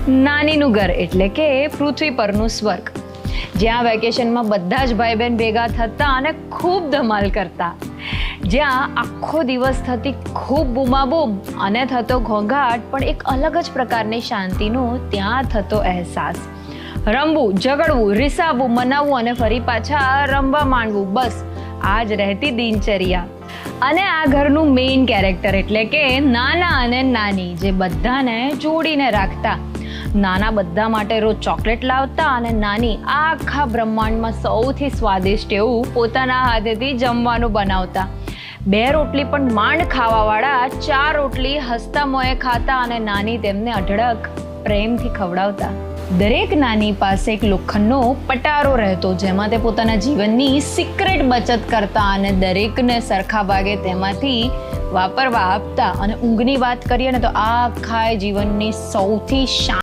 નાનીનું ઘર એટલે કે પૃથ્વી પરનું સ્વર્ગ, જ્યાં વેકેશનમાં બધા જ ભાઈ બહેન ભેગા થતા અને ખૂબ ધમાલ કરતા, જ્યાં આખો દિવસ થતી ખૂબ બૂમાબૂમ અને થતો ઘોંઘાટ, પણ એક અલગ જ પ્રકારની શાંતિનો ત્યાં થતો અહેસાસ. રમવું, ઝઘડવું, રીસાવવું, મનાવવું અને ફરી પાછા રમવા માંડવું, બસ આ જ રહેતી દિનચર્યા. અને આ ઘરનું મેઇન કેરેક્ટર એટલે કે નાના અને નાની, જે બધાને જોડીને રાખતા. નાના બધા માટે રોજ ચોકલેટ લાવતા અને નાની આખા બ્રહ્માંડમાં સૌથી સ્વાદિષ્ટ એવું પોતાના હાથેથી જમવાનું બનાવતા. 2 રોટલી પણ માંડ ખાવાવાળા 4 રોટલી હસતા મોંએ ખાતા અને નાની તેમને અઢળક પ્રેમથી ખવડાવતા. દરેક નાની પાસે એક લોખંડનો પટારો રહેતો, જેમાં તે પોતાના જીવનની સિક્રેટ બચત કરતા અને દરેકને સરખા ભાગે તેમાંથી વાપરવા આપતા. અને ઊંઘની વાત કરીએ ને તો આખા જીવનની સૌથી